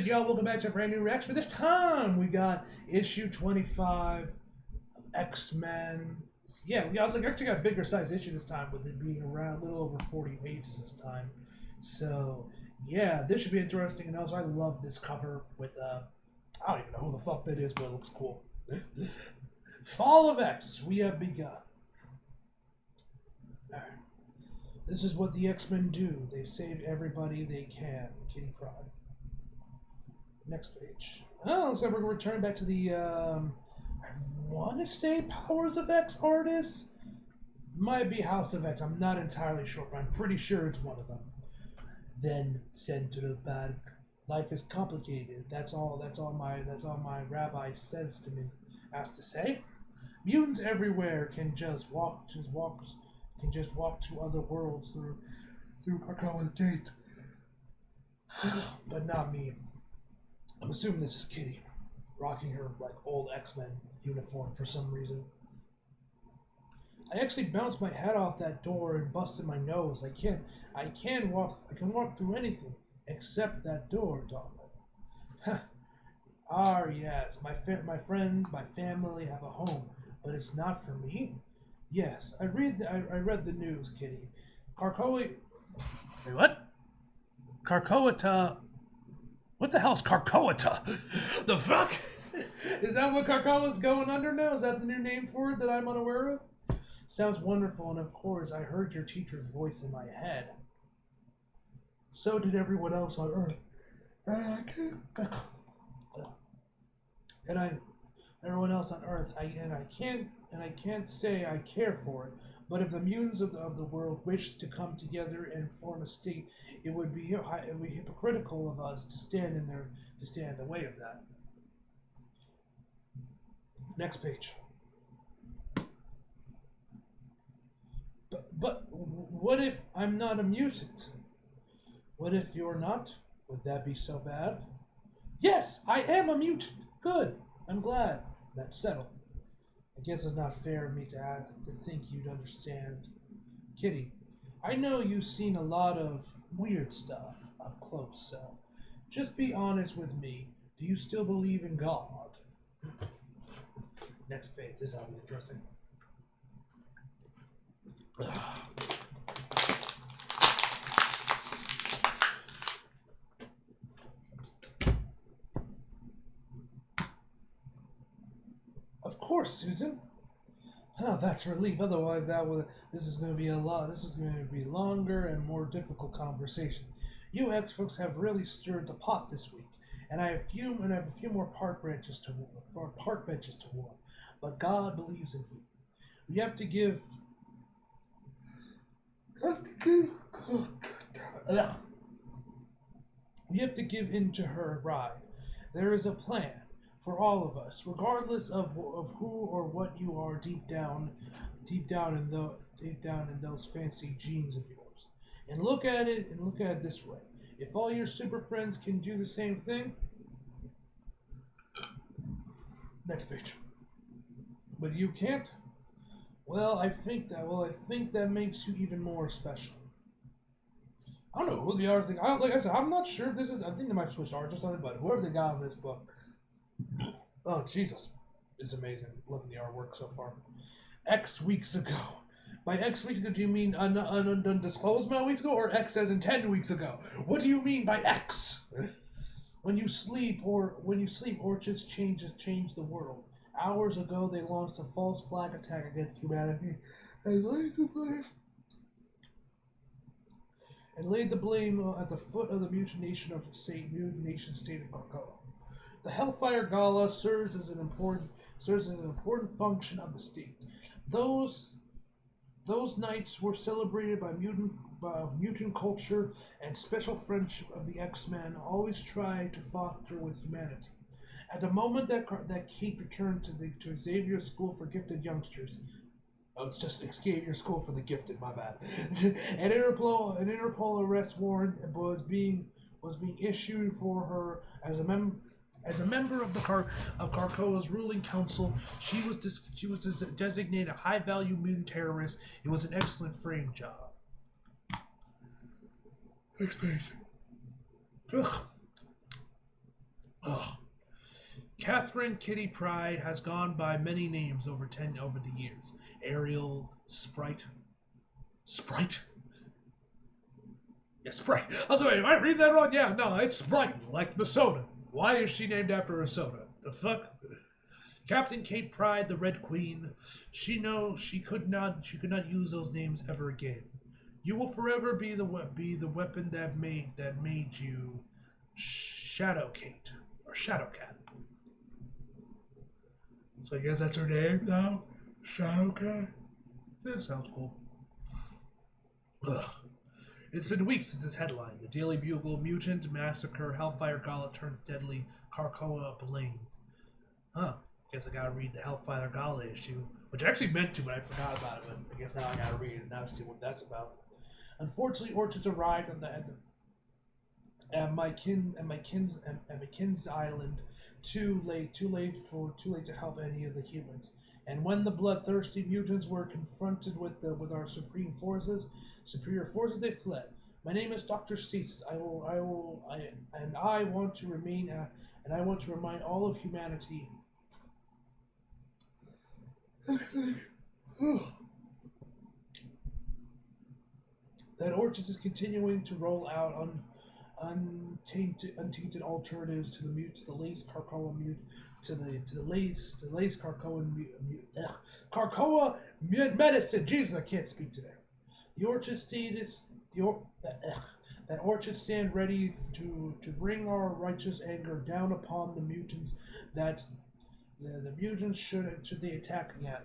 good, y'all? Welcome back to a brand new reaction. For this time, we got issue 25 X-Men. Yeah, we actually got a bigger size issue this time, with it being around a little over 40 pages this time. So, yeah, this should be interesting. And also, I love this cover with, I don't even know who the fuck that is, but it looks cool. Fall of X, we have begun. Alright. This is what the X-Men do. They saved everybody they can. Kitty Pryde. Next page. Oh, looks like we're going to return back to the, I want to say Powers of X artist? Might be House of X. I'm not entirely sure, but I'm pretty sure it's one of them. Then sent to the back. Life is complicated. That's all my rabbi says to me. Has to say. Mutants everywhere can just walk to other worlds through Krakoa's gate. But not me. I'm assuming this is Kitty, rocking her like old X-Men uniform for some reason. I actually bounced my head off that door and busted my nose. I can walk through anything except that door, darling. Ah, yes, my friends, my family have a home, but it's not for me. Yes, I read the news, Kitty. Krakoa. Wait, what? Krakoa. What the hell's Krakoa? The fuck? Is that what Krakoa's going under now? Is that the new name for it that I'm unaware of? Sounds wonderful, and of course, I heard your teacher's voice in my head. So did everyone else on Earth. Everyone else on Earth. I can't say I care for it. But if the mutants of the world wished to come together and form a state, it would be hypocritical of us to stand in the way of that. Next page. But what if I'm not a mutant? What if you're not? Would that be so bad? Yes, I am a mutant. Good. I'm glad. That's settled. I guess it's not fair of me to think you'd understand. Kitty, I know you've seen a lot of weird stuff up close, so just be honest with me. Do you still believe in God? Next page. This will be interesting. Of course, Susan. Oh, that's relief. Otherwise, this is going to be a lot. This is going to be longer and more difficult conversation. You X folks have really stirred the pot this week, and I have a few more park benches to warm. But God believes in you. We have to give. We have to give in to her ride. There is a plan for all of us, regardless of who or what you are deep down in those fancy genes of yours. And look at it this way. If all your super friends can do the same thing. Next page. But you can't? Well, I think that makes you even more special. I don't know who the artist. Like I said, I'm not sure if this is. I think they might switch art or something, but whoever they got on this book. Oh, Jesus. It's amazing. Loving the artwork so far. X weeks ago. By X weeks ago, do you mean undisclosed amount of weeks ago, or X as in 10 weeks ago? What do you mean by X? When you sleep, orchids change the world. Hours ago, they launched a false flag attack against humanity and laid the blame at the foot of the mutination state of Krakoa. The Hellfire Gala serves as an important function of the state. Those nights were celebrated by mutant culture and special friendship of the X-Men always try to foster with humanity. At the moment that Kate returned to Xavier's School for Gifted Youngsters. Oh, it's just Xavier School for the Gifted, my bad. An Interpol arrest warrant was being issued for her as a member of Krakoa's ruling council. She was designated a high-value mutant terrorist. It was an excellent frame job. Next page. Ugh. Ugh. Catherine Kitty Pryde has gone by many names over the years. Ariel, Sprite. Yeah, Sprite. I was like, am I reading that wrong? Yeah, no, it's Sprite, like the soda. Why is she named after a soda? The fuck? Captain Kate Pryde, the Red Queen. She could not use those names ever again. You will forever be the weapon that made you Shadow Kate or Shadow Cat. So I guess that's her name now, Shadow Cat. That sounds cool. Ugh. It's been weeks since this headline. The Daily Bugle: Mutant Massacre, Hellfire Gala turned deadly, Krakoa blamed. Huh. Guess I gotta read the Hellfire Gala issue, which I actually meant to, but I forgot about it. But I guess now I gotta read it now to see what that's about. Unfortunately, Orchids arrived at McKinn's Island too late to help any of the humans. And when the bloodthirsty mutants were confronted with our superior forces, they fled. My name is Dr. Stasis. I want to remind all of humanity that Orchids is continuing to roll out untainted alternatives to the Lace Carcoa Carcoa medicine. Jesus, I can't speak today. The Orchid status that Orchid stand ready to bring our righteous anger down upon the mutants. That the mutants should they attack again.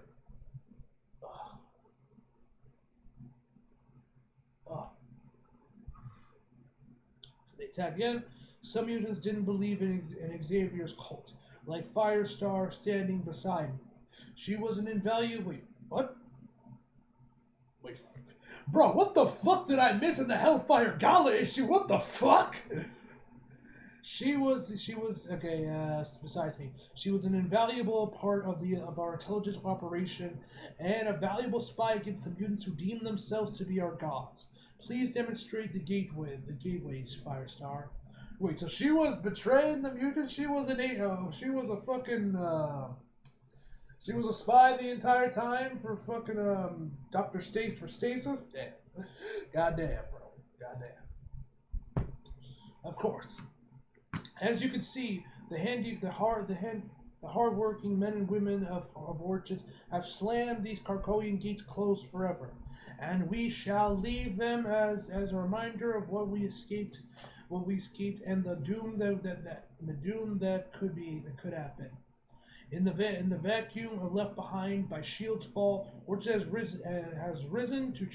They attack again. Some mutants didn't believe in Xavier's cult, like Firestar standing beside me. She was an invaluable. What? Wait, bro, what the fuck did I miss in the Hellfire Gala issue? What the fuck? She was okay. Besides me, she was an invaluable part of our intelligence operation, and a valuable spy against the mutants who deem themselves to be our gods. Please demonstrate the gateways, Firestar. Wait, so she was betraying the mutants? She was she was a fucking she was a spy the entire time for fucking Dr. Stasis? Damn. Goddamn, bro. Goddamn. Of course. As you can see, the hardworking men and women of Orchids have slammed these Carcoian gates closed forever, and we shall leave them as a reminder of what we escaped, and the doom that could have been. In the vacuum of left behind by Shield's fall, Orchid has risen to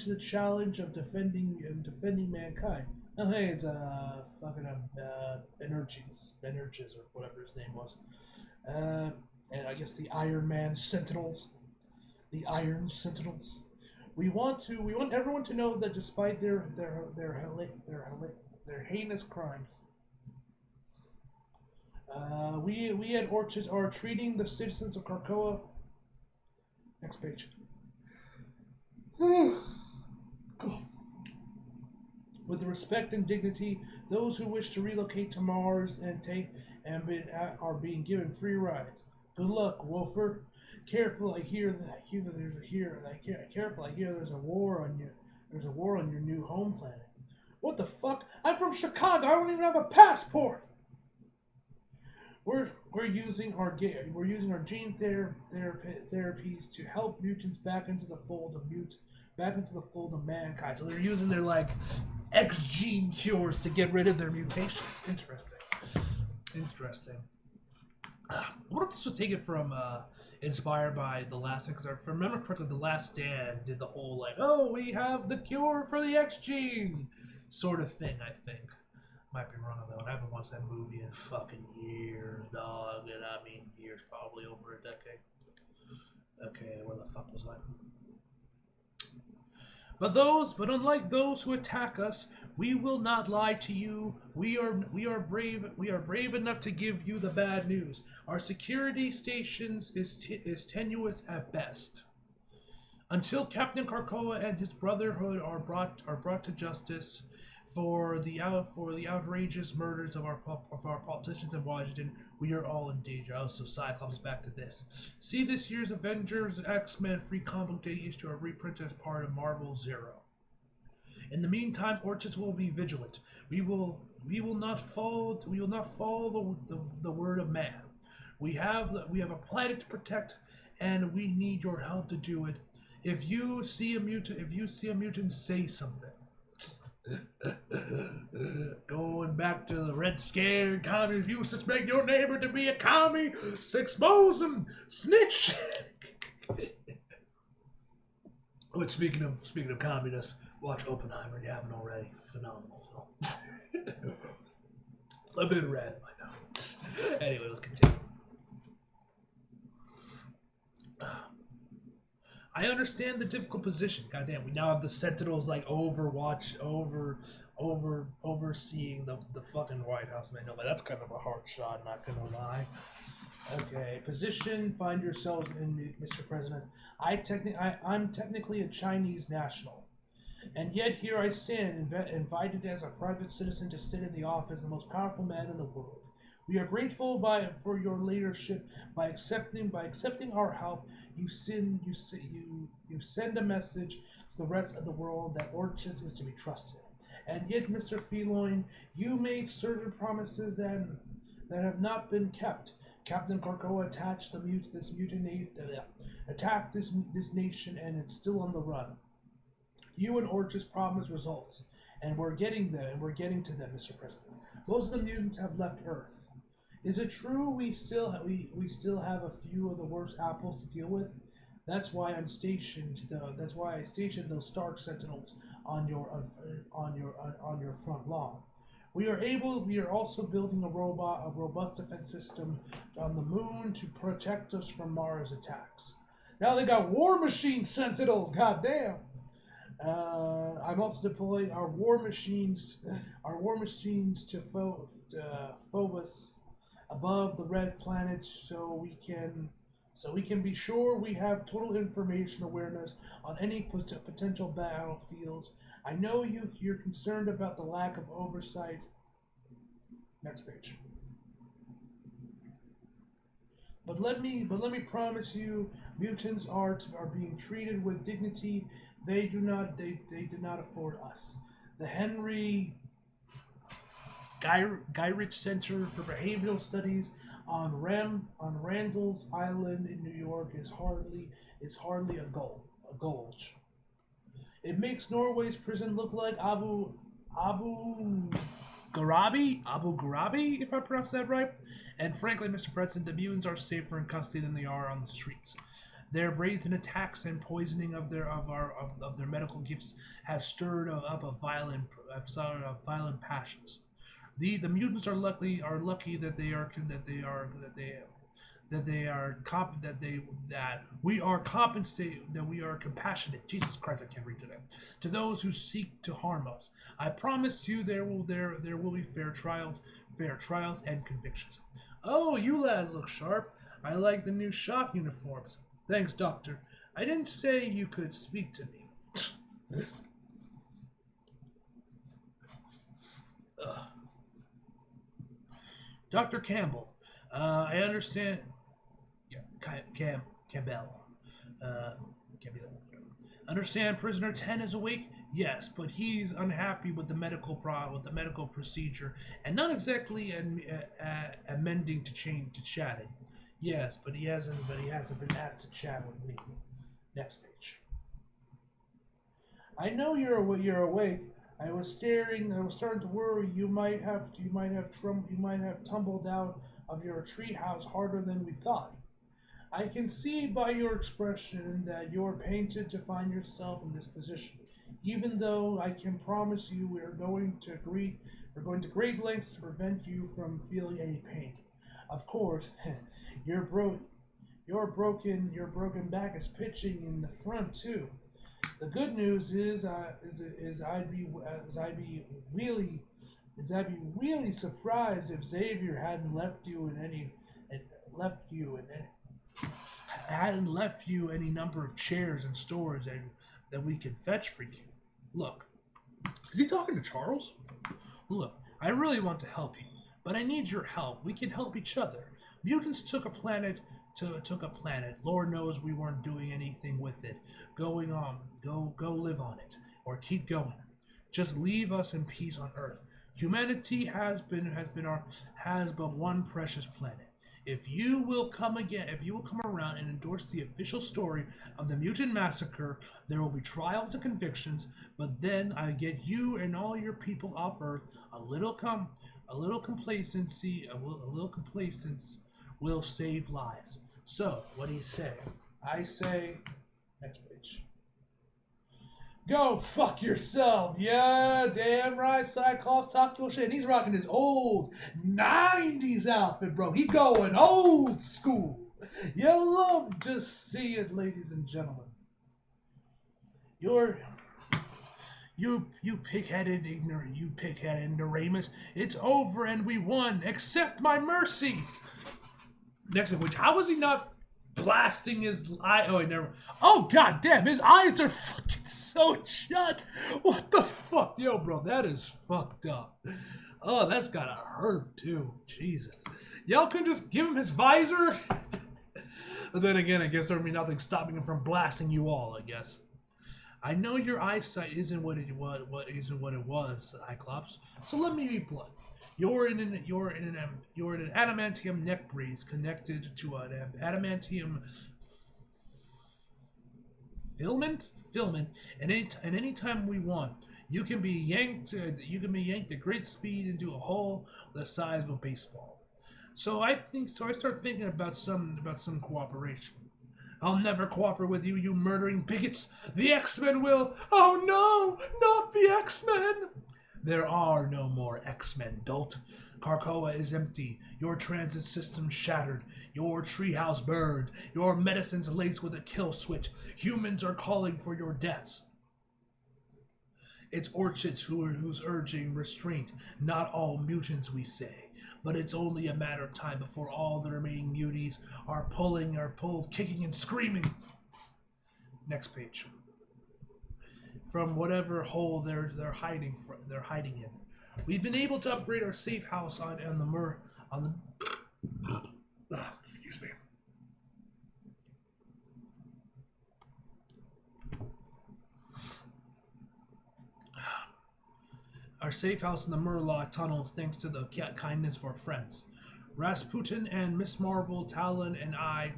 the challenge of defending mankind. Oh, hey, it's fucking Benerches, or whatever his name was, and I guess the Iron Man Sentinels, the Iron Sentinels. We want everyone to know that despite their heinous crimes, we at Orchids are treating the citizens of Krakoa. Next page. With the respect and dignity, those who wish to relocate to Mars are being given free rides. Good luck, Wolfer. Careful, I hear there's a war on your new home planet. What the fuck? I'm from Chicago. I don't even have a passport. We're using our gene therapies to help mutants back into the fold of mankind. So they're using their X gene cures to get rid of their mutations. Interesting. I wonder if this was taken from inspired by The Last Stand, because if I remember correctly, The Last Stand did the whole we have the cure for the X gene sort of thing. I think. Might be wrong though. I haven't watched that movie in fucking years, dog. And I mean years, probably over a decade. Okay, where the fuck was I? But unlike those who attack us, we will not lie to you. We are brave enough to give you the bad news. Our security stations is tenuous at best. Until Captain Krakoa and his brotherhood are brought to justice, for the outrageous murders of our politicians in Washington, we are all in danger. Also, Cyclops, back to this. See this year's Avengers X-Men Free Comic Day issue are reprinted as part of Marvel Zero. In the meantime, Orchis will be vigilant. We will not fall the word of man. We have a planet to protect, and we need your help to do it. If you see a mutant, say something. Going back to the Red Scare commie, if you suspect your neighbor to be a commie, expose him, snitch. But speaking of communists, watch Oppenheimer. You haven't already. Phenomenal film. A bit random, I know. Anyway, let's continue. I understand the difficult position. Goddamn, we now have the Sentinels like overseeing the fucking White House. Man, no, but that's kind of a hard shot. Not gonna lie. Okay, position. Find yourselves in, Mr. President. I'm technically a Chinese national, and yet here I stand, invited as a private citizen to sit in the office of the most powerful man in the world. We are grateful for your leadership. By accepting our help, you send a message to the rest of the world that Orchis is to be trusted. And yet, Mr. Feloin, you made certain promises that have not been kept. Captain Krakoa attacked this nation, and it's still on the run. You and Orchis promised results, and we're getting them. And we're getting to them, Mr. President. Most of the mutants have left Earth. Is it true we still have a few of the worst apples to deal with? That's why I stationed those Stark Sentinels on your front lawn. We are also building a robust defense system on the moon to protect us from Mars attacks. Now they got War Machine Sentinels. Goddamn. I'm also deploying our war machines to Phobos above the red planet, so we can be sure we have total information awareness on any potential battlefields. I know you're concerned about the lack of oversight. Next page. But let me promise you, mutants are being treated with dignity they do not afford us. The Henry Gyrich Center for Behavioral Studies on Randall's Island in New York is hardly a gulch. It makes Norway's prison look like Abu Ghraib, if I pronounce that right. And frankly, Mr. President, the mutants are safer in custody than they are on the streets. Their brazen attacks and poisoning of their medical gifts have stirred up violent passions. The mutants are lucky that we are compensated, that we are compassionate. Jesus Christ, I can't read today. To those who seek to harm us, I promise you there will be fair trials and convictions. Oh, you lads look sharp. I like the new shop uniforms. Thanks, Doctor. I didn't say you could speak to me. Dr. Campbell, I understand. Yeah, Campbell. Campbell. Understand prisoner 10 is awake? Yes, but he's unhappy with the medical procedure, and not exactly amending to chatting. Yes, but he hasn't been asked to chat with me. Next page. I know you're awake. I was starting to worry you might have tumbled out of your treehouse harder than we thought. I can see by your expression that you're pained to find yourself in this position. Even though I can promise you we're going to great lengths to prevent you from feeling any pain. Of course, your broken back is pitching in the front too. The good news is I'd be really surprised if Xavier hadn't left you any number of chairs and stores that we can fetch for you. Look, Is he talking to Charles? Look, I really want to help you, but I need your help. We can help each other. Mutants took a planet. Took a planet. Lord knows we weren't doing anything with it. Going on. Go live on it, or keep going. Just leave us in peace on Earth. Humanity has but one precious planet. If you will come again, if you will come around and endorse the official story of the mutant massacre, there will be trials and convictions. But then I get you and all your people off Earth. A little complacency, a little complacence will save lives. So, what do you say? I say, next page. Go fuck yourself. Yeah, damn right. Cyclops talk your shit. And he's rocking his old 90s outfit, bro. He going old school. You love to see it, ladies and gentlemen. You pig-headed ignoramus. It's over and we won. Accept my mercy. Next which, how was he not blasting his eye? Oh, never. Oh, goddamn, his eyes are fucking so shut. What the fuck, yo, bro? That is fucked up. Oh, that's gotta hurt too. Jesus, y'all could just give him his visor. But then again, I guess there would be nothing stopping him from blasting you all. I guess. I know your eyesight isn't what it was, Cyclops. So let me be blunt. You're in an adamantium neck brace connected to an adamantium filament, and any time we want, you can be yanked at great speed into a hole the size of a baseball. So I start thinking about some cooperation. I'll never cooperate with you, you murdering bigots. The X-Men will. Oh no, not the X-Men. There are no more X-Men, dolt. Krakoa is empty, your transit system shattered, your treehouse burned, your medicines laced with a kill switch. Humans are calling for your deaths. It's Orchids who's urging restraint, not all mutants, we say. But it's only a matter of time before all the remaining muties are pulled, kicking and screaming. Next page. From whatever hole they're hiding in. We've been able to upgrade our safe house on the excuse me. Our safe house in the Murloc tunnels thanks to the kindness of our friends. Rasputin and Miss Marvel, Talon, and I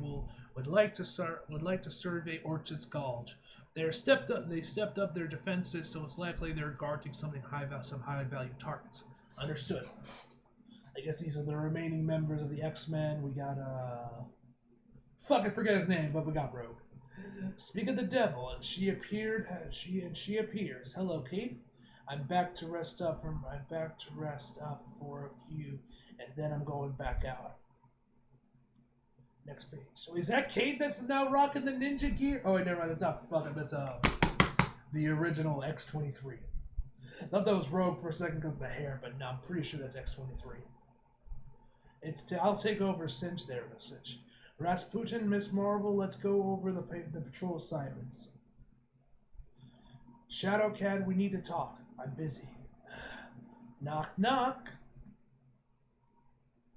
would like to survey Orchid's Gulch. They stepped up their defenses, so it's likely they're guarding some high value targets. Understood. I guess these are the remaining members of the X-Men. We got fucking forget his name, but we got Rogue. Speak of the devil, and she appears. Hello, Kate. I'm back to rest up for a few, and then I'm going back out. Next page. So is that Kate that's now rocking the ninja gear? Oh wait, never mind. That's not fucking. That's the original X-23. I thought that was Rogue for a second because of the hair, but no, I'm pretty sure that's X-23. I'll take over Cinch there, Cinch. Rasputin, Miss Marvel, let's go over the patrol assignments. Shadowcat, we need to talk. I'm busy. Knock, knock.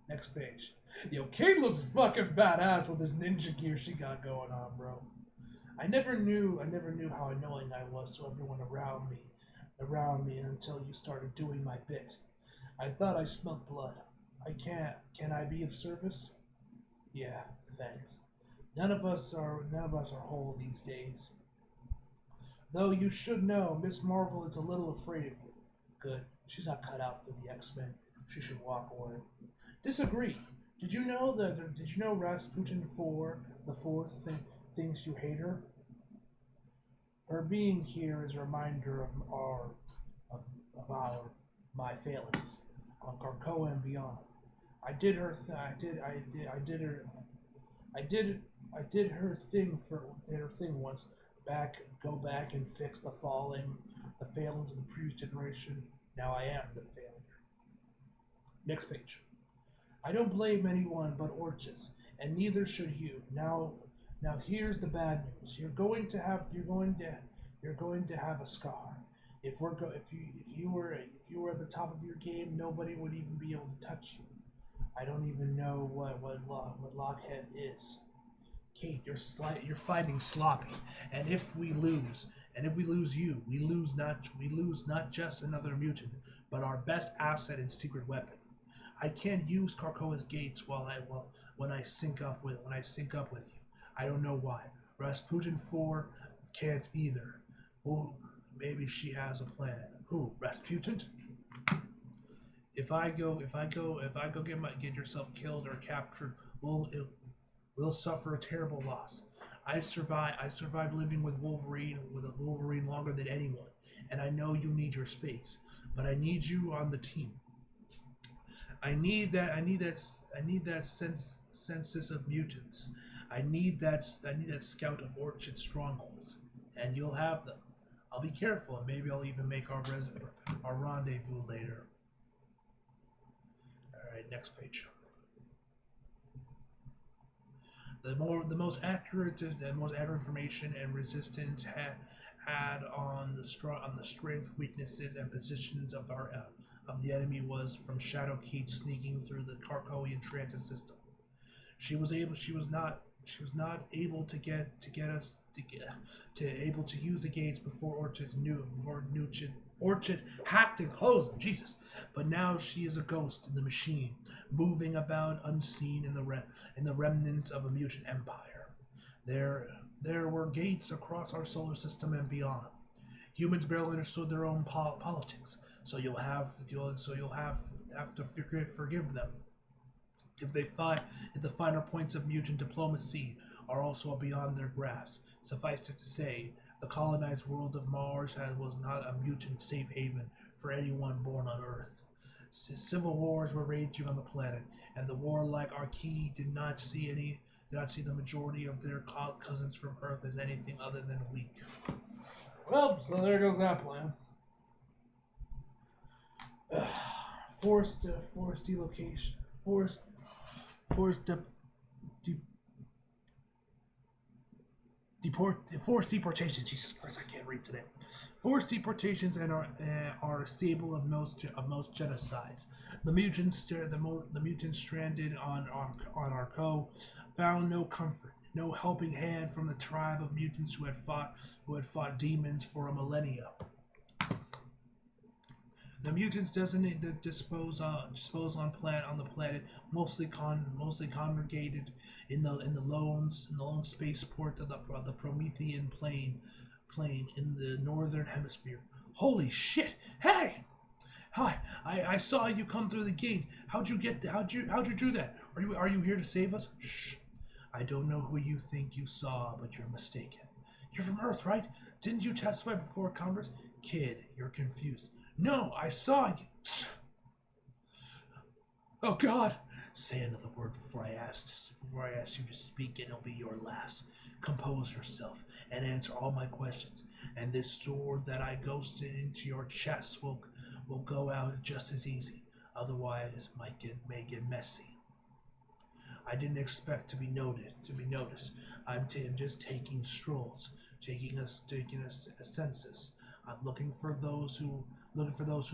Next page. Yo, Kate looks fucking badass with this ninja gear she got going on, bro. I never knew how annoying I was to everyone around me until you started doing my bit. I thought I smelled blood. Can I be of service? Yeah, thanks. None of us are whole these days. Though you should know, Miss Marvel is a little afraid of you. Good. She's not cut out for the X-Men. She should walk away. Disagree. Did you know Rasputin 4, the fourth thinks you hate her? Her being here is a reminder of my failings on Krakoa and beyond. I did her thing once. Go back and fix the failings of the previous generation. Now I am the failure. Next page. I don't blame anyone but Orchis, and neither should you. Now here's the bad news. You're going to have a scar. If you were at the top of your game, nobody would even be able to touch you. I don't even know what Lockhead is. Kate, you're fighting sloppy, and if we lose, you, we lose not just another mutant, but our best asset and secret weapon. I can't use Krakoa's gates when I sync up with you. I don't know why. Rasputin 4 can't either. Well, maybe she has a plan. Who? Rasputin? If I go get yourself killed or captured, we'll suffer a terrible loss. I survived living with a Wolverine longer than anyone, and I know you need your space, but I need you on the team. I need that census of mutants. I need that scout of Orchid strongholds, and you'll have them. I'll be careful, and maybe I'll even make our rendezvous later. All right, next page. The most accurate information and Resistance had on the strength, weaknesses, and positions of the enemy was from Shadow Kate sneaking through the Krakoan transit system. She was not able to use the gates before Orchid hacked and closed them. Jesus. But now she is a ghost in the machine, moving about unseen in the remnants of a mutant empire. There were gates across our solar system and beyond. Humans barely understood their own politics, so you'll have to forgive them. If the finer points of mutant diplomacy are also beyond their grasp. Suffice it to say, the colonized world of Mars was not a mutant safe haven for anyone born on Earth. Civil wars were raging on the planet, and the warlike Archie did not see the majority of their cousins from Earth as anything other than weak. Well, so there goes that plan. Forced delocation. Forced deportation. Jesus Christ, I can't read today. Forced deportations and are a staple of most genocides. The mutants stranded on Arco found no comfort, no helping hand from the tribe of mutants who had fought demons for a millennia. The mutants dispose on the planet, mostly congregated in the lone spaceport of the Promethean plane in the northern hemisphere. Holy shit! Hey, hi! I saw you come through the gate. How'd you do that? Are you here to save us? Shh! I don't know who you think you saw, but you're mistaken. You're from Earth, right? Didn't you testify before Congress? Kid, you're confused. No, I saw you. Oh God! Say another word before I ask you to speak, and it'll be your last. Compose yourself and answer all my questions. And this sword that I ghosted into your chest will go out just as easy. Otherwise, may get messy. I didn't expect to be noticed. I'm just taking strolls, taking a census. I'm looking for those who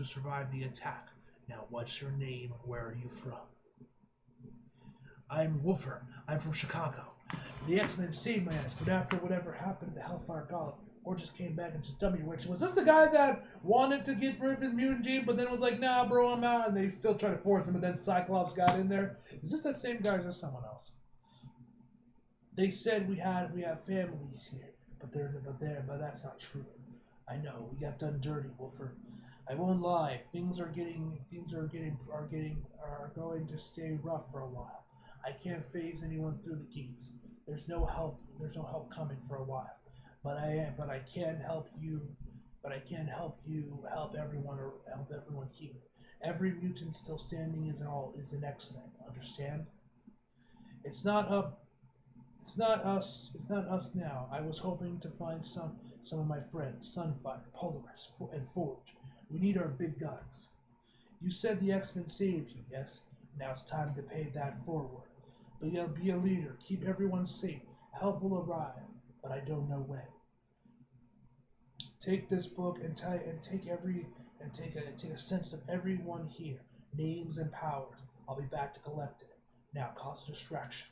survived the attack. Now, what's your name? Where are you from? I'm Wolfer. I'm from Chicago. The X-Men saved my ass, but after whatever happened at the Hellfire Gauntlet, Orchis came back and just dumped me. Was this the guy that wanted to get rid of his mutant gene, but then was like, nah, bro, I'm out, and they still tried to force him, and then Cyclops got in there? Is this that same guy or is this someone else? They said we have families here, but that's not true. I know, we got done dirty, Wolfer. I won't lie, things are going to stay rough for a while. I can't phase anyone through the gates. There's no help coming for a while. But I can help you. But I can help everyone here. Every mutant still standing is an X-Men. Understand? It's not us now. I was hoping to find some of my friends, Sunfire, Polaris, and Forge. We need our big guns. You said the X-Men saved you, yes? Now it's time to pay that forward. But be a leader. Keep everyone safe. Help will arrive, but I don't know when. Take this book and take a sense of everyone here, names and powers. I'll be back to collect it. Now, cause a distraction.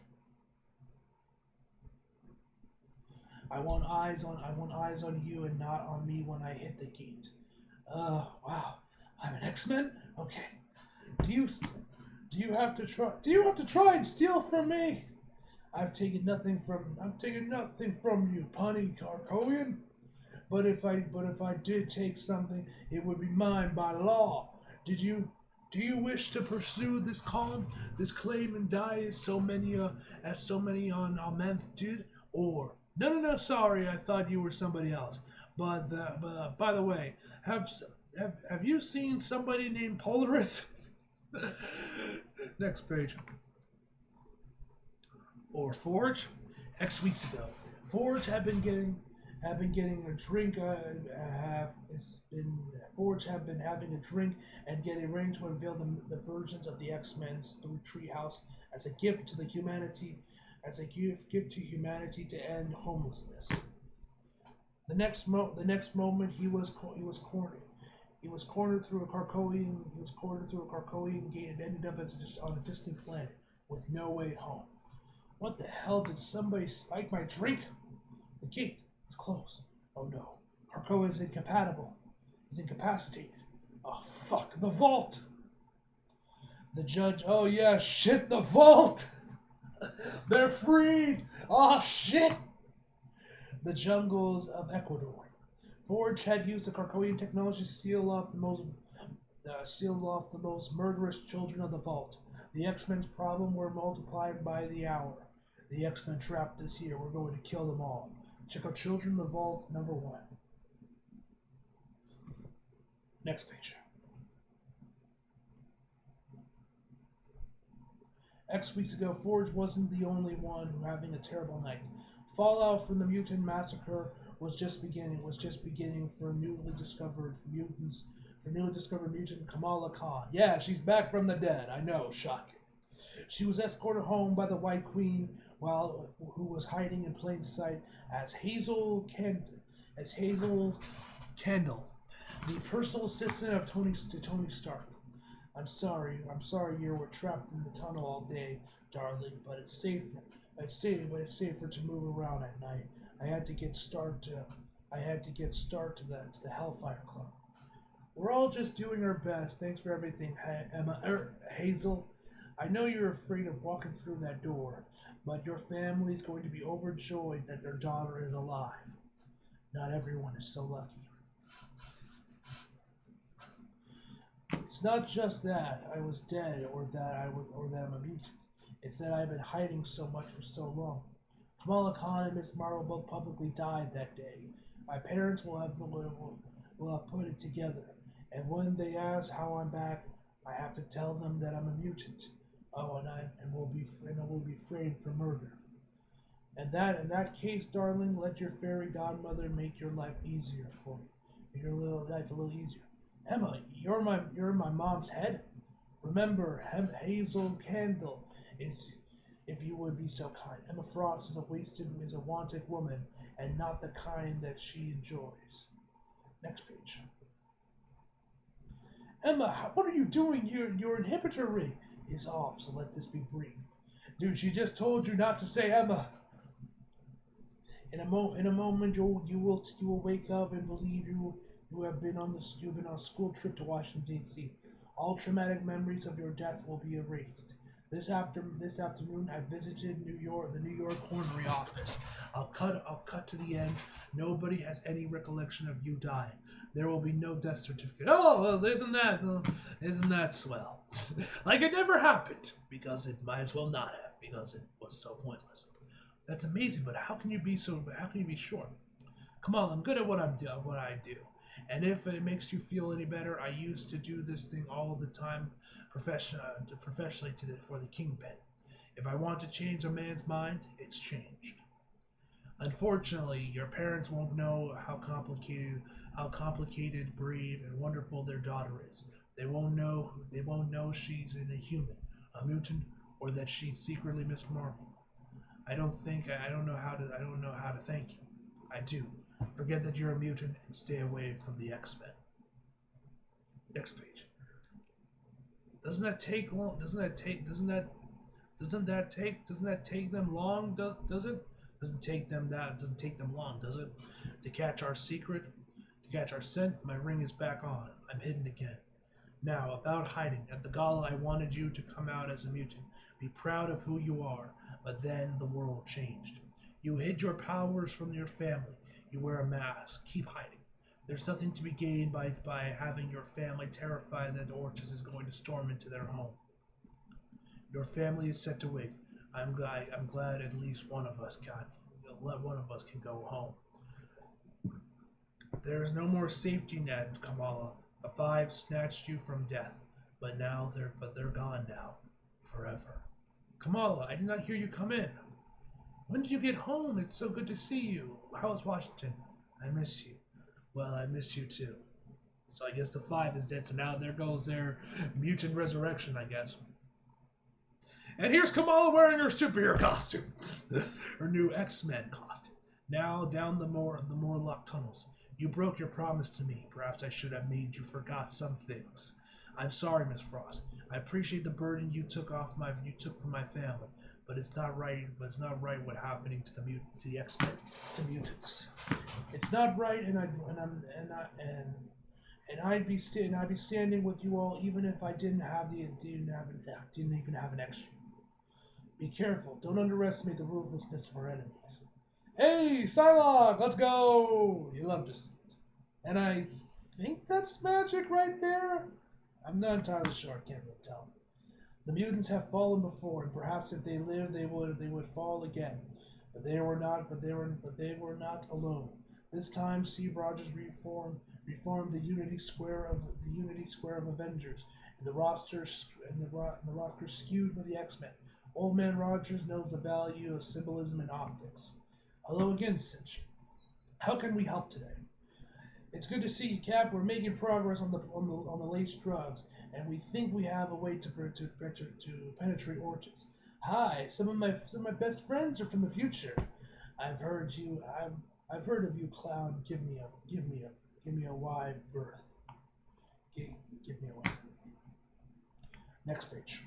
I want eyes on you and not on me when I hit the gate. Wow. I'm an X-Men? Okay. Do you have to try and steal from me? I've taken nothing from you, Punny Karkoian. But if I did take something, it would be mine by law. Do you wish to pursue this claim and die as so many on Amenth did? Or no, sorry, I thought you were somebody else. But by the way, have you seen somebody named Polaris? Next page. Or Forge. X weeks ago, Forge had been getting a drink. Forge have been having a drink and getting ready to unveil the versions of the X-Men through Treehouse as a gift to humanity to end homelessness. The next moment he was cornered. He was cornered through a Karkoian gate and ended up on a distant planet with no way home. What the hell, did somebody spike my drink? The gate is closed. Oh no. Karkoa is incapacitated. Oh fuck, the vault! The judge, oh yeah, shit, the vault! They're freed! Oh shit! The jungles of Ecuador. Forge had used the Karkoian technology to seal off the most murderous children of the vault. The X-Men's problem were multiplied by the hour. The X-Men trapped us here. We're going to kill them all. Check out Children of the Vault #1. Next page. X weeks ago, Forge wasn't the only one who having a terrible night. Fallout from the mutant massacre was just beginning for newly discovered mutant Kamala Khan. Yeah, she's back from the dead. I know, shocking. She was escorted home by the White Queen, who was hiding in plain sight as Hazel Kendall, the personal assistant of Tony Stark. I'm sorry you were trapped in the tunnel all day, darling, but it's safer to move around at night. I had to get Stark to the Hellfire Club. We're all just doing our best. Thanks for everything, Hazel. I know you're afraid of walking through that door, but your family's going to be overjoyed that their daughter is alive. Not everyone is so lucky. It's not just that I was dead or that I'm a mutant. It's that I've been hiding so much for so long. Kamala Khan and Miss Marvel both publicly died that day. My parents will have put it together, and when they ask how I'm back, I have to tell them that I'm a mutant. Oh, and will be framed for murder. And in that case, darling, let your fairy godmother make your life easier for you. Make your life a little easier. Emma, you're in my mom's head. Remember, Hazel Candle is, if you would be so kind. Emma Frost is a wanted woman, and not the kind that she enjoys. Next page. Emma, what are you doing? Your inhibitor ring is off, so let this be brief. Dude, she just told you not to say Emma. In a moment, you will wake up and believe you've been on a school trip to Washington D.C. All traumatic memories of your death will be erased. This afternoon, I visited the New York Coroner's office. I'll cut to the end. Nobody has any recollection of you dying. There will be no death certificate. Oh, well, isn't that swell? Like it never happened, because it might as well not have, because it was so pointless. That's amazing, but how can you be sure? Come on, I'm good at what I do. And if it makes you feel any better, I used to do this thing all the time, professionally for the Kingpin. If I want to change a man's mind, it's changed. Unfortunately, your parents won't know how complicated, brave, and wonderful their daughter is. They won't know she's a human, a mutant, or that she's secretly Miss Marvel. I don't know how to thank you. I do. Forget that you're a mutant and stay away from the X-Men. Next page. Doesn't that take them long? Does it? Doesn't take them long, does it? To catch our secret, to catch our scent, my ring is back on. I'm hidden again. Now, about hiding. At the gala, I wanted you to come out as a mutant. Be proud of who you are. But then the world changed. You hid your powers from your family. You wear a mask. Keep hiding. There's nothing to be gained by having your family terrified that Orchis is going to storm into their home. Your family is set to wake. I'm glad at least one of us can go home. There is no more safety net, Kamala. The Five snatched you from death, but they're gone now, forever. Kamala, I did not hear you come in. When did you get home? It's so good to see you. How is Washington? I miss you. Well, I miss you too. So I guess the Five is dead. So now there goes their mutant resurrection, I guess. And here's Kamala wearing her superhero costume, her new X-Men costume. Now down the Morlock tunnels. You broke your promise to me. Perhaps I should have made you forgot some things. I'm sorry, Miss Frost. I appreciate the burden you took from my family, but it's not right. But it's not right what happening to the X-Men, to mutants. It's not right, and I'd be standing with you all even if I didn't even have an extra. Be careful. Don't underestimate the ruthlessness of our enemies. Hey, Psylocke, let's go! You love to see it. And I think that's magic right there. I'm not entirely sure. I can't really tell. The mutants have fallen before, and perhaps if they lived, they would fall again. But they were not. But they were not alone. This time, Steve Rogers reformed the Unity Square of Avengers, and the roster skewed with the X-Men. Old Man Rogers knows the value of symbolism and optics. Hello again, Cinch. How can we help today? It's good to see you, Cap. We're making progress on the laced drugs, and we think we have a way to penetrate Orchids. Hi, some of my best friends are from the future. I've heard of you, clown. Give me a wide berth. Give me a wide berth. Next page.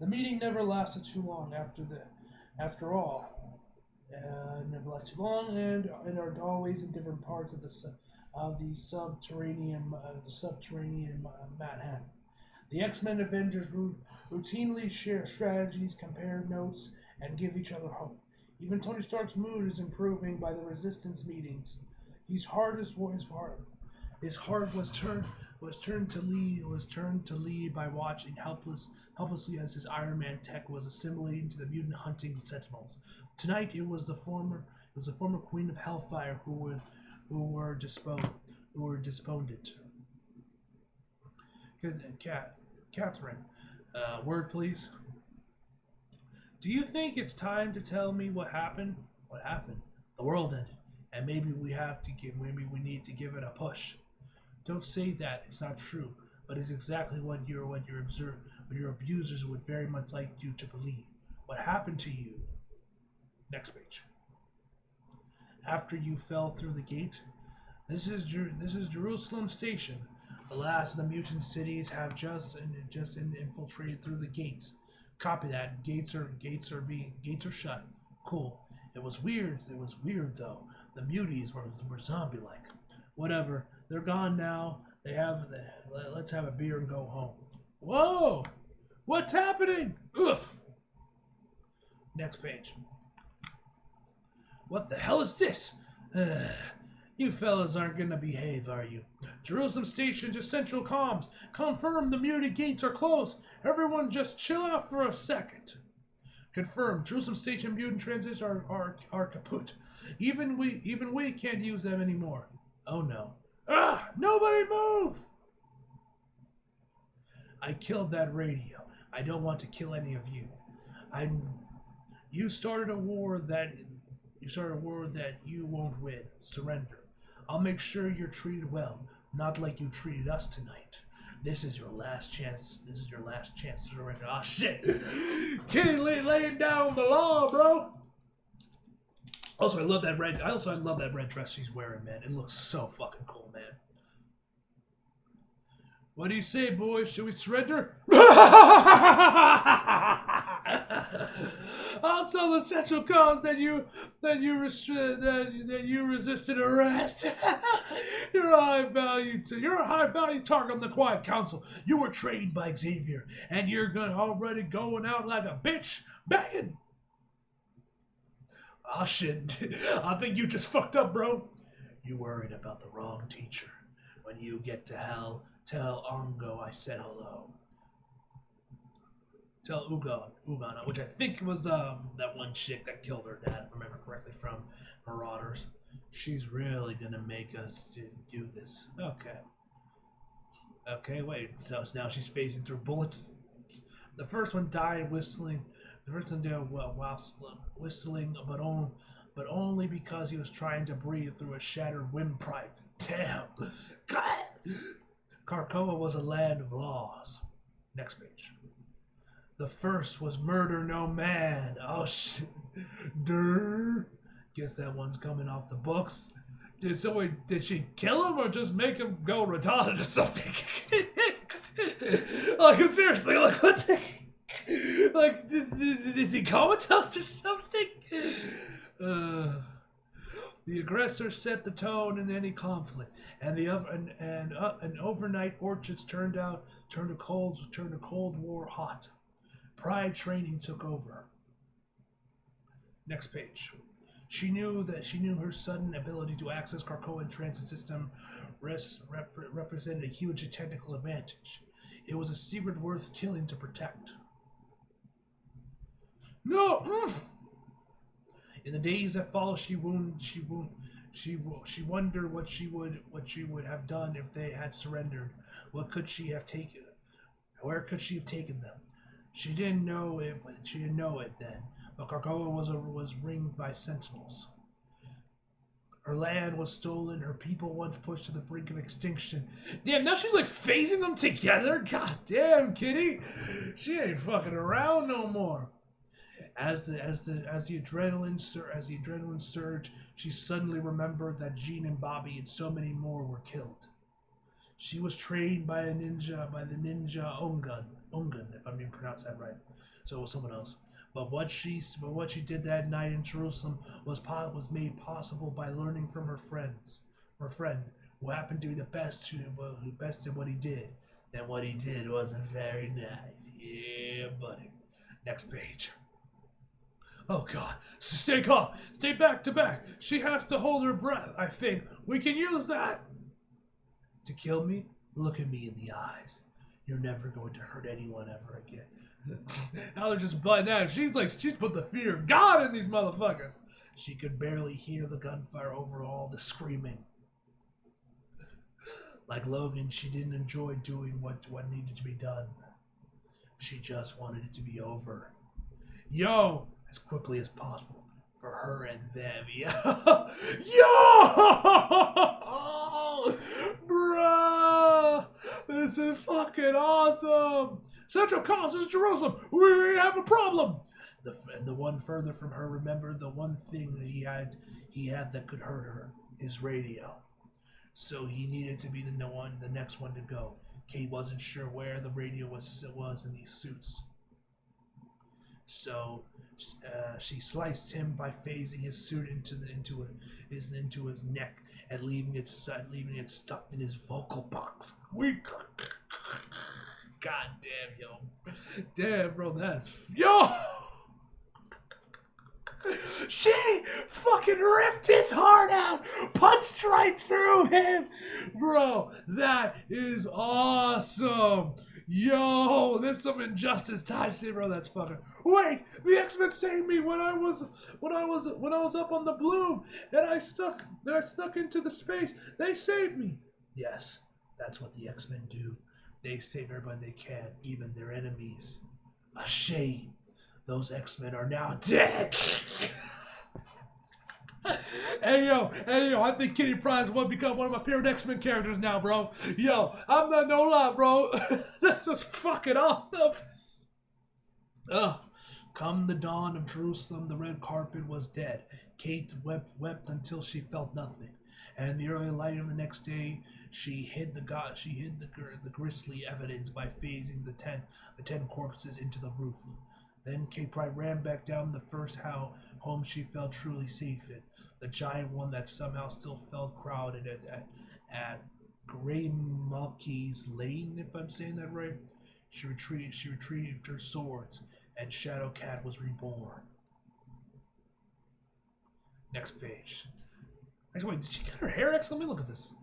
The meeting never lasted too long. After all, never lasted too long, and are always in different parts of the subterranean Manhattan. The X-Men Avengers routinely share strategies, compare notes, and give each other hope. Even Tony Stark's mood is improving by the Resistance meetings. His heart was turned to Lee by watching helplessly as his Iron Man tech was assimilating to the mutant hunting Sentinels. Tonight it was the former Queen of Hellfire who were despondent. Catherine, word please. Do you think it's time to tell me what happened? What happened? The world ended, and maybe we need to give it a push. Don't say that. It's not true, but it's exactly what your abusers would very much like you to believe. What happened to you? Next page. After you fell through the gate, this is Jerusalem Station. The last of the mutant cities have just infiltrated through the gates. Copy that. Gates are shut. Cool. It was weird though. The muties were zombie-like. Whatever. They're gone now. Let's have a beer and go home. Whoa! What's happening? Oof! Next page. What the hell is this? You fellas aren't gonna behave, are you? Jerusalem Station to Central Comms. Confirm the muted gates are closed. Everyone just chill out for a second. Confirm. Jerusalem Station mutant transits are kaput. Even we can't use them anymore. Oh no. Ah! Nobody move! I killed that radio. I don't want to kill any of you. You started a war that you won't win. Surrender. I'll make sure you're treated well, not like you treated us tonight. This is your last chance. This is your last chance to surrender. Oh shit! Kitty laying down the law, bro. Also, I love that red. I love that red dress she's wearing, man. It looks so fucking cool, man. What do you say, boys? Should we surrender? I'll tell the Central Coast that you resisted arrest. You're a high value target on the Quiet Council. You were trained by Xavier, and you're already going out like a bitch, banging. Oh shit! I think you just fucked up, bro. You worried about the wrong teacher. When you get to hell, tell Ongo I said hello. Tell Ugon, which I think was that one chick that killed her dad, if I remember correctly, from Marauders. She's really gonna make us do this. Okay. Okay, wait. So now she's phasing through bullets. The first one died whistling. The first one died whilst whistling, but only because he was trying to breathe through a shattered windpipe. Damn. God. Krakoa was a land of laws. Next page. The first was Murder No Man. Oh shit. Durr. Guess that one's coming off the books. Did she kill him or just make him go retarded or something? Like, seriously, like, what the... Like, is he comatose or something? The aggressor set the tone in any conflict, and an overnight orchards turned a Cold War hot. Pride training took over. Next page. She knew her sudden ability to access Krakoan transit system represented a huge technical advantage. It was a secret worth killing to protect. No. In the days that followed, she wondered what she would have done if they had surrendered. What could she have taken? Where could she have taken them? She didn't know it then, but Krakoa was ringed by sentinels. Her land was stolen, her people once pushed to the brink of extinction. Damn, now she's like phasing them together? God damn, Kitty. She ain't fucking around no more. As the adrenaline surged, she suddenly remembered that Jean and Bobby and so many more were killed. She was trained by the ninja Ungun, if I mean pronounce that right. So it was someone else. But what she did that night in Jerusalem was made possible by learning from her friend, who happened to be the best at what he did. And what he did wasn't very nice. Yeah, buddy. Next page. Oh God, stay calm. Stay back to back. She has to hold her breath, I think. We can use that. To kill me? Look at me in the eyes. You're never going to hurt anyone ever again. Now they're just butting out. She's put the fear of God in these motherfuckers. She could barely hear the gunfire over all the screaming. Like Logan, she didn't enjoy doing what needed to be done. She just wanted it to be over. Yo! As quickly as possible. For her and them. Yo! Bruh! This is fucking awesome! Central Comms, this is Jerusalem! We have a problem! The one further from her remembered the one thing that he had that could hurt her. His radio. So he needed to be the next one to go. Kate wasn't sure where the radio was in these suits. So she sliced him by phasing his suit into his neck and leaving it stuffed in his vocal box. God damn, yo. Damn, bro, that's... Yo! She fucking ripped his heart out! Punched right through him! Bro, that is awesome! Yo, there's some Injustice type shit, bro. That's fucking... Wait! The X-Men saved me when I was up on the Bloom and I snuck into the space. They saved me! Yes, that's what the X-Men do. They save everybody they can, even their enemies. A shame. Those X-Men are now dead. Hey yo, I think Kitty Pryde's become one of my favorite X-Men characters now, bro. Yo, I'm not no lie, bro. That's just fucking awesome. Come the dawn of Jerusalem, the red carpet was dead. Kate wept until she felt nothing, and in the early light of the next day, she hid the grisly evidence by phasing the ten corpses into the roof. Then Kate Pride ran back down the first home she felt truly safe in, the giant one that somehow still felt crowded at Grey Monkey's Lane, if I'm saying that right. She retrieved her swords, and Shadowcat was reborn. Next page. Actually, wait, did she cut her hair? Actually, let me look at this.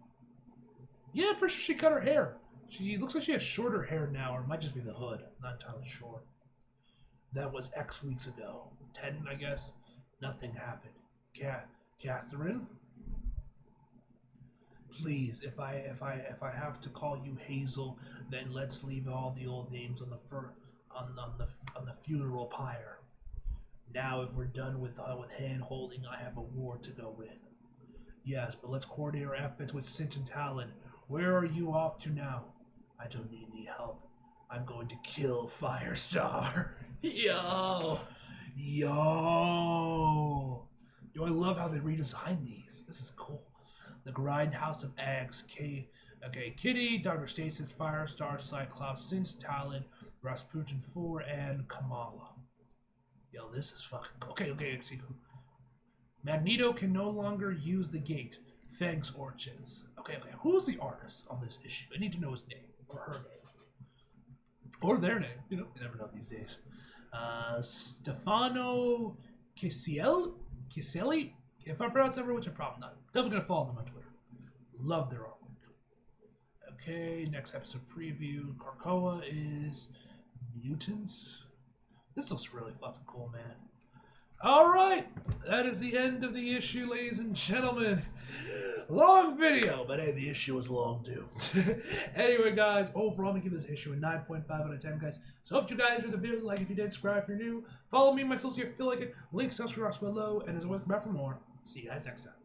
Yeah, I'm pretty sure she cut her hair. She looks like she has shorter hair now, or it might just be the hood. I'm not entirely sure. That was X weeks ago. 10, I guess. Nothing happened. Catherine? Please, if I have to call you Hazel, then let's leave all the old names on the funeral pyre. Now, if we're done with hand holding, I have a war to go in. Yes, but let's coordinate our efforts with Sint and Talon. Where are you off to now? I don't need any help. I'm going to kill Firestar. Yo, I love how they redesigned these. This is cool. The Grindhouse of Eggs. Kitty, Dr. Stasis, Firestar, Cyclops, Sint, Talon, Rasputin 4, and Kamala. Yo, this is fucking cool. Okay, see. Magneto can no longer use the gate. Thanks, Orchins. Okay. Who's the artist on this issue? I need to know his name, or her name. Or their name. You never know these days. Stefano Caselli? If I pronounce that right, which I'm probably not. Definitely gonna follow them on Twitter. Love their artwork. Okay, next episode preview. Krakoa is Mutants. This looks really fucking cool, man. Alright, that is the end of the issue, ladies and gentlemen. Long video, but hey, the issue was long too. Anyway, guys, overall, I'm going to give this issue a 9.5 out of 10, guys. So hope you guys enjoyed the video. Like if you did, subscribe if you're new. Follow me on my socials if you feel like it. Links down below, and as always, come back for more. See you guys next time.